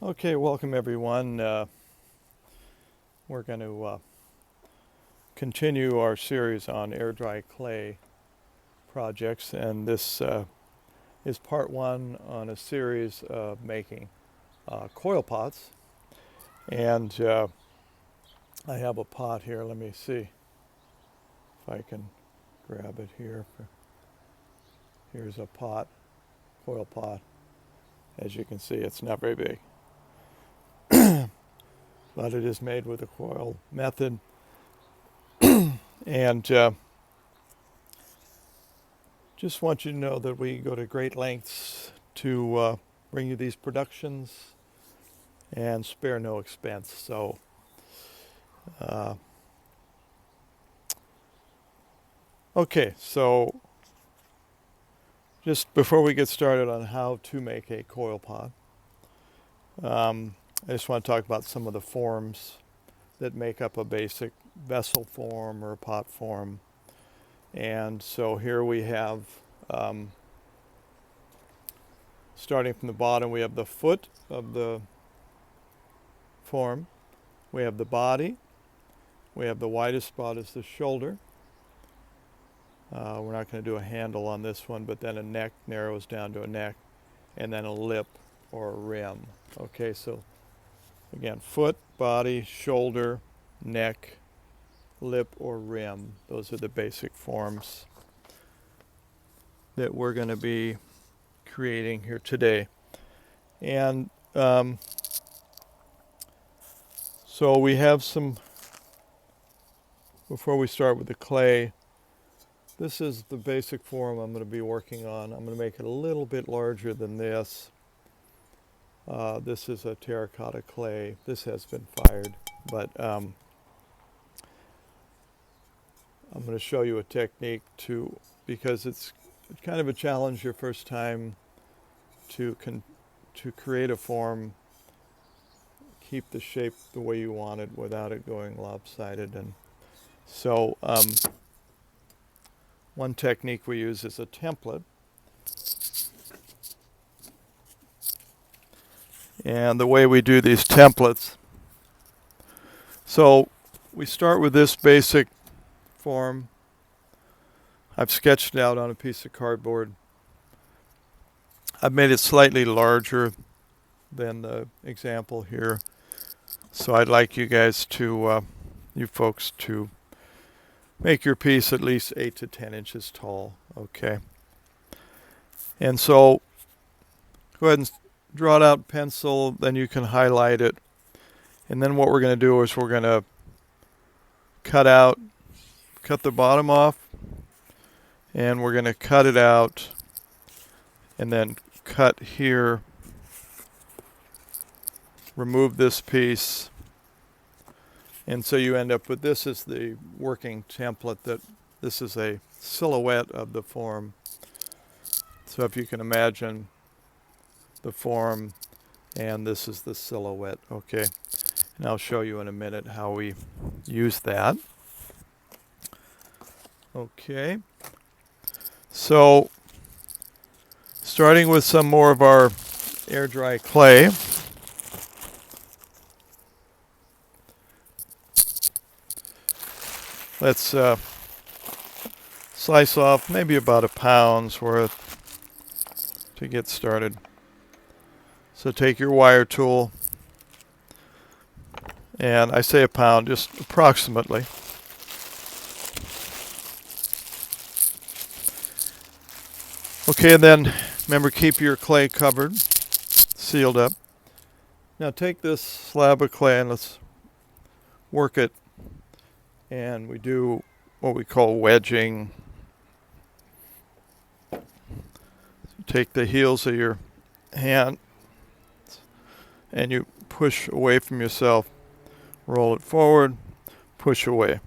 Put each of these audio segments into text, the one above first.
Okay, welcome everyone. We're going to continue our series on air dry clay projects, and this is part one on a series of making coil pots. And I have a pot here. Let me see if I can grab it here. Here's a pot, coil pot. As you can see, it's not very big, but it is made with the coil method. And just want you to know that we go to great lengths to bring you these productions and spare no expense. So okay, so just before we get started on how to make a coil pot, I just want to talk about some of the forms that make up a basic vessel form or a pot form. And so here we have, starting from the bottom, we have the foot of the form, we have the body, we have the widest spot is the shoulder. We're not going to do a handle on this one, but then a neck narrows down to a neck, and then a lip or a rim. Okay, so again, foot, body, shoulder, neck, lip, or rim. Those are the basic forms that we're going to be creating here today. And so we have some, before we start with the clay, this is the basic form I'm going to be working on. I'm going to make it a little bit larger than this. This is a terracotta clay. This has been fired, but I'm going to show you a technique because it's kind of a challenge your first time to create a form, keep the shape the way you want it without it going lopsided. And so one technique we use is a template. And the way we do these templates, so we start with this basic form. I've sketched it out on a piece of cardboard. I've made it slightly larger than the example here. So I'd like you guys to, you folks, to make your piece at least 8 to 10 inches tall. Okay. And so go ahead and draw it out pencil, then you can highlight it. And then what we're going to do is we're going to cut the bottom off, and we're going to cut it out, and then cut here, remove this piece, and so you end up with this is the working template. That this is a silhouette of the form. So if you can imagine the form, and this is the silhouette. Okay, and I'll show you in a minute how we use that. Okay, so starting with some more of our air dry clay. Let's slice off maybe about a pound's worth to get started. So take your wire tool, and I say a pound, just approximately. Okay, and then remember, keep your clay covered, sealed up. Now take this slab of clay and let's work it. And we do what we call wedging. Take the heels of your hand and you push away from yourself. Roll it forward, push away.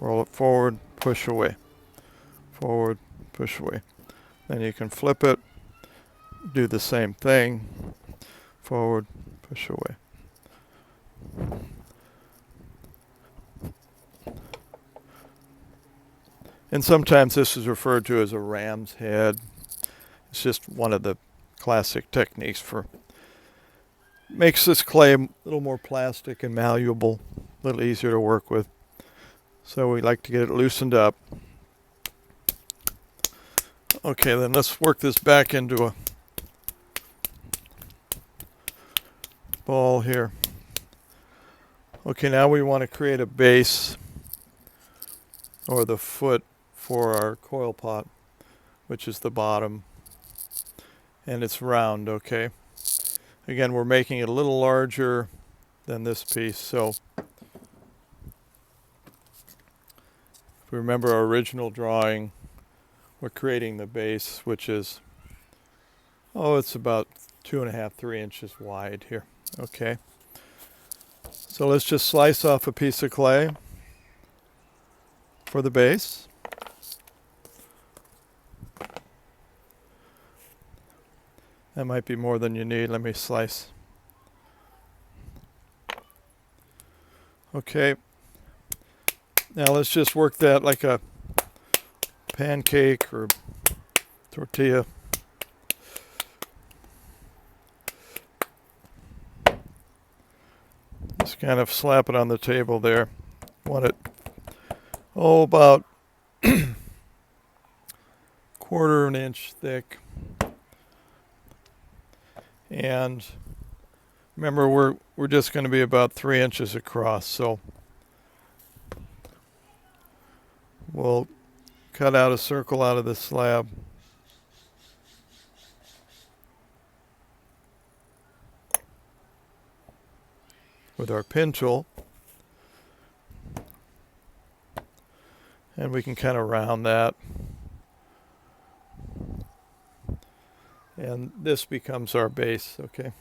Roll it forward, push away. Forward, push away. Then you can flip it, do the same thing. Forward, push away. And sometimes this is referred to as a ram's head. It's just one of the classic techniques for Makes this clay a little more plastic and malleable, a little easier to work with. So we like to get it loosened up. Okay, then let's work this back into a ball here. Okay, now we want to create a base or the foot for our coil pot, which is the bottom, and it's round. Okay, again, we're making it a little larger than this piece, so if we remember our original drawing, we're creating the base, which is, it's about 2.5, 3 inches wide here. Okay, so let's just slice off a piece of clay for the base. That might be more than you need. Let me slice. Okay, now let's just work that like a pancake or tortilla. Just kind of slap it on the table there. Want it, about 1/4 inch thick. And remember, we're just going to be about 3 inches across, so we'll cut out a circle out of the slab. With our pin tool. And we can kind of round that. And this becomes our base, okay?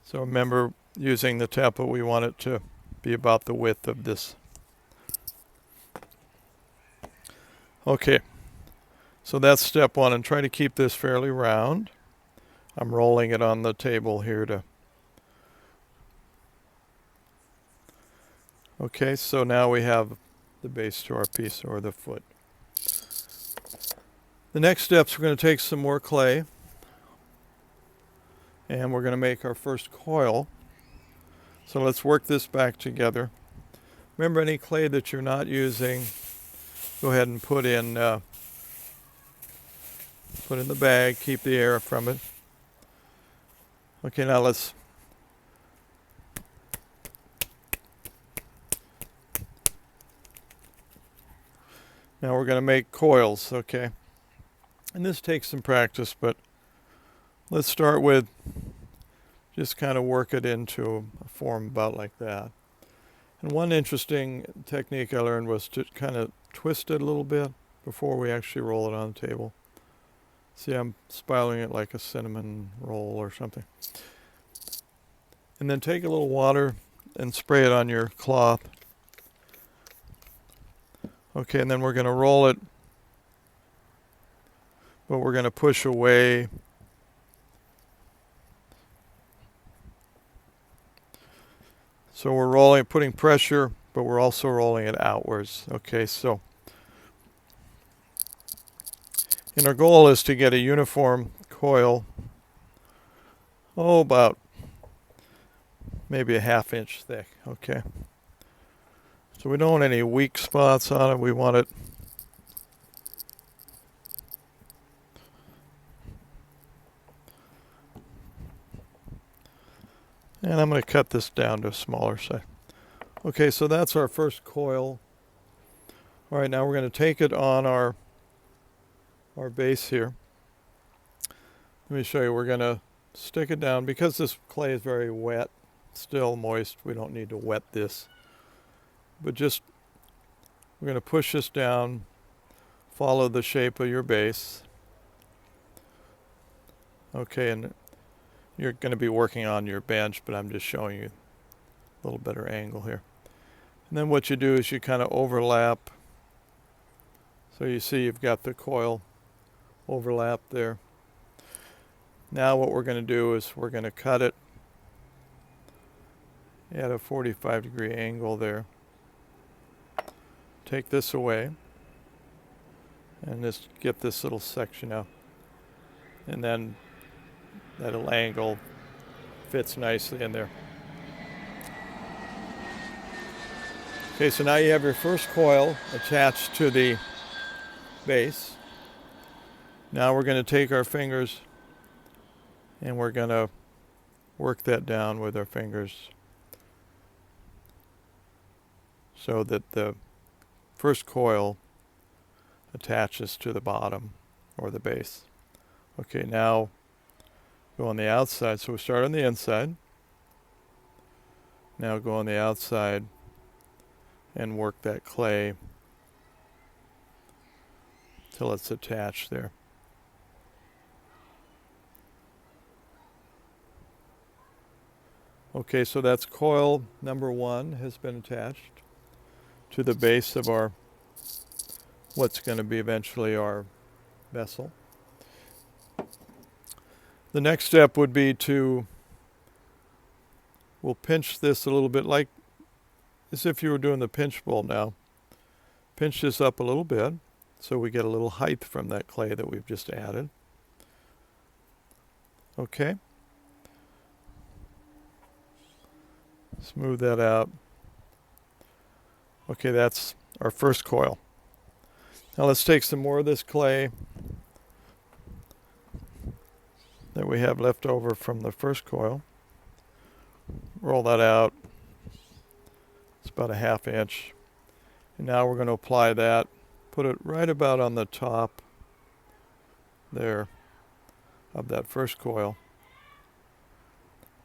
So remember, using the template, we want it to be about the width of this. Okay, so that's step one, and try to keep this fairly round. I'm rolling it on the table here to... Okay, so now we have the base to our piece, or the foot. The next steps, we're going to take some more clay, and we're going to make our first coil. So let's work this back together. Remember, any clay that you're not using, go ahead and put in the bag, keep the air from it. Okay, now now we're going to make coils, okay? And this takes some practice, but let's start with just kind of work it into a form about like that. And one interesting technique I learned was to kind of twist it a little bit before we actually roll it on the table. See, I'm spiraling it like a cinnamon roll or something. And then take a little water and spray it on your cloth. Okay, and then we're going to roll it, but we're going to push away. So we're rolling, putting pressure, but we're also rolling it outwards. Okay, so and our goal is to get a uniform coil, about maybe a 1/2 inch thick. Okay, so we don't want any weak spots on it. We want it and I'm going to cut this down to a smaller size. Okay, so that's our first coil. All right, now we're going to take it on our base here. Let me show you. We're going to stick it down. Because this clay is very wet, still moist, we don't need to wet this. But just, we're going to push this down, follow the shape of your base. Okay, and you're going to be working on your bench, but I'm just showing you a little better angle here. And then what you do is you kind of overlap. So you see you've got the coil overlap there. Now what we're going to do is we're going to cut it at a 45-degree angle there. Take this away and just get this little section out. And then that little angle fits nicely in there. Okay, so now you have your first coil attached to the base. Now we're going to take our fingers and we're going to work that down with our fingers so that the first coil attaches to the bottom or the base. Okay, now go on the outside. So we start on the inside. Now go on the outside and work that clay till it's attached there. Okay, so that's coil number 1 has been attached to the base of our what's going to be eventually our vessel. The next step would be we'll pinch this a little bit like as if you were doing the pinch bowl now. Pinch this up a little bit so we get a little height from that clay that we've just added. Okay. Smooth that out. Okay, that's our first coil. Now let's take some more of this clay that we have left over from the first coil. Roll that out. It's about a 1/2 inch. And now we're going to apply that. Put it right about on the top there of that first coil.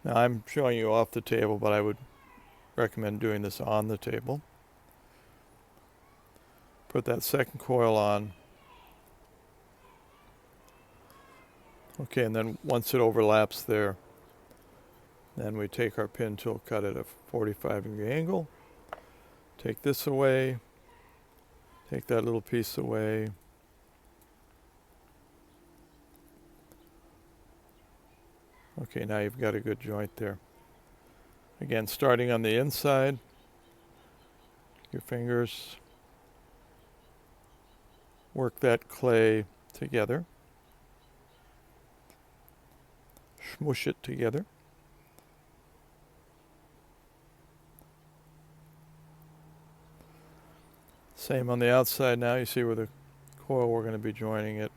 Now I'm showing you off the table, but I would recommend doing this on the table. Put that second coil on. Okay, and then once it overlaps there, then we take our pin tool, cut at a 45-degree angle. Take this away. Take that little piece away. Okay, now you've got a good joint there. Again, starting on the inside, your fingers work that clay together. Smush it together. Same on the outside now. You see where the coil, we're going to be joining it.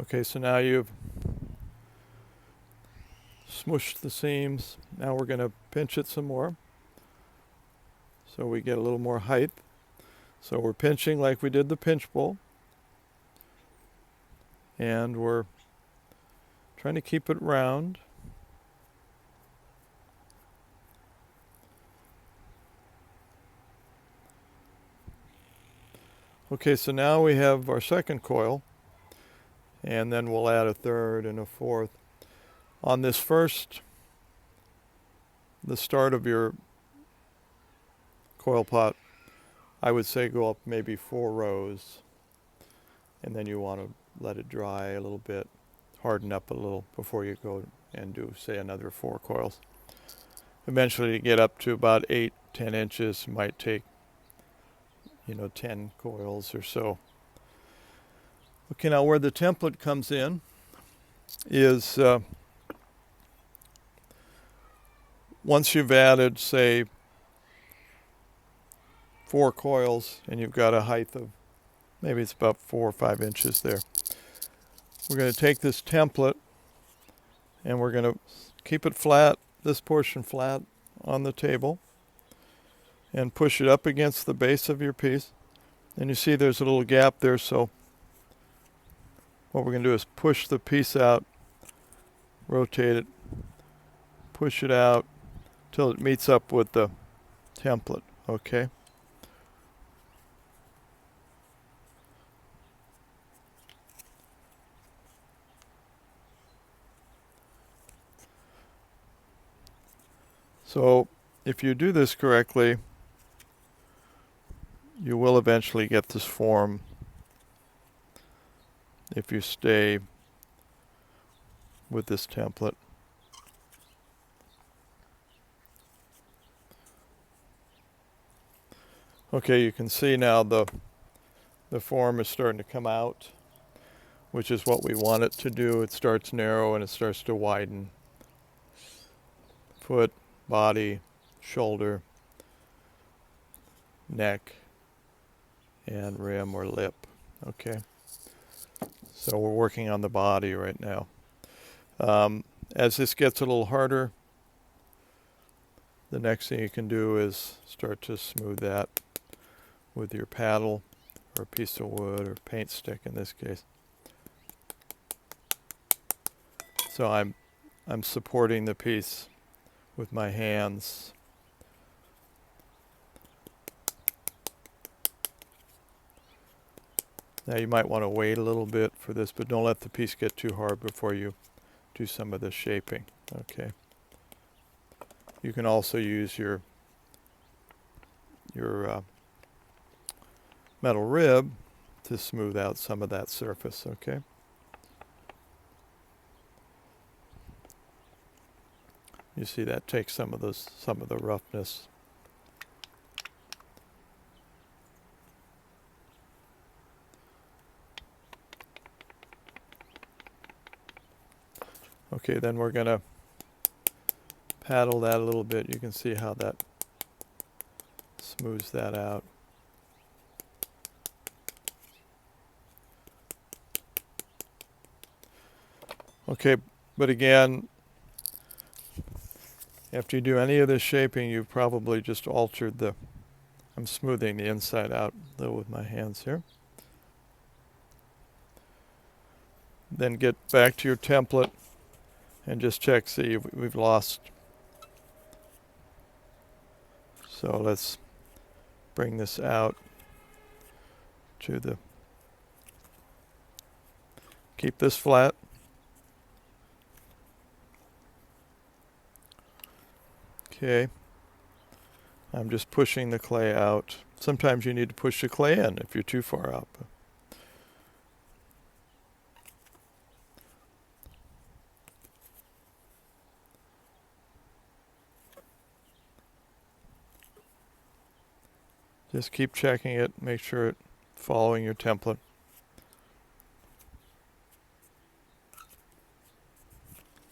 Okay, so now you've smushed the seams. Now we're going to pinch it some more so we get a little more height. So we're pinching like we did the pinch bowl, and we're trying to keep it round. Okay, so now we have our second coil, and then we'll add a third and a fourth. On this first, the start of your coil pot, I would say go up maybe 4 rows, and then you want to let it dry a little bit, harden up a little before you go and do, say, another 4 coils. Eventually to get up to about 8-10 inches might take 10 coils or so. Okay, now where the template comes in is once you've added, say, 4 coils and you've got a height of maybe it's about 4 or 5 inches there. We're going to take this template and we're going to keep it flat, this portion flat on the table, and push it up against the base of your piece. And you see there's a little gap there, so what we're going to do is push the piece out, rotate it, push it out till it meets up with the template, okay? So if you do this correctly, you will eventually get this form if you stay with this template. Okay, you can see now the form is starting to come out, which is what we want it to do. It starts narrow and it starts to widen. Foot, body, shoulder, neck, and rim or lip. Okay, so we're working on the body right now. As this gets a little harder, the next thing you can do is start to smooth that with your paddle or a piece of wood or paint stick in this case. So I'm supporting the piece with my hands. Now you might want to wait a little bit for this, but don't let the piece get too hard before you do some of the shaping. Okay. You can also use your metal rib to smooth out some of that surface. Okay. You see that takes some of the roughness. Okay, then we're going to paddle that a little bit. You can see how that smooths that out. Okay, but again, after you do any of this shaping, you've probably just altered I'm smoothing the inside out though with my hands here. Then get back to your template and just check, see if we've lost. So let's bring this out to keep this flat. Okay. I'm just pushing the clay out. Sometimes you need to push the clay in if you're too far out. Just keep checking it, make sure it's following your template.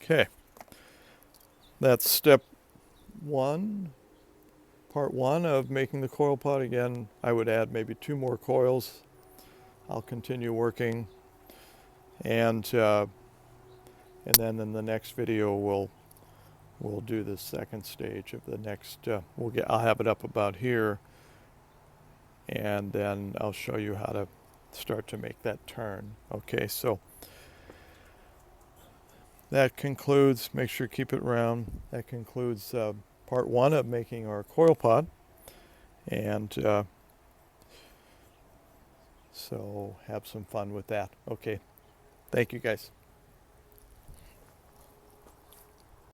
Okay, that's step one, part one of making the coil pot. Again, I would add maybe 2 more coils. I'll continue working, and then in the next video we'll do the second stage of the next. I'll have it up about here. And then I'll show you how to start to make that turn. Okay, so that concludes, make sure to keep it round. That concludes part one of making our coil pot. And so have some fun with that. Okay, thank you guys.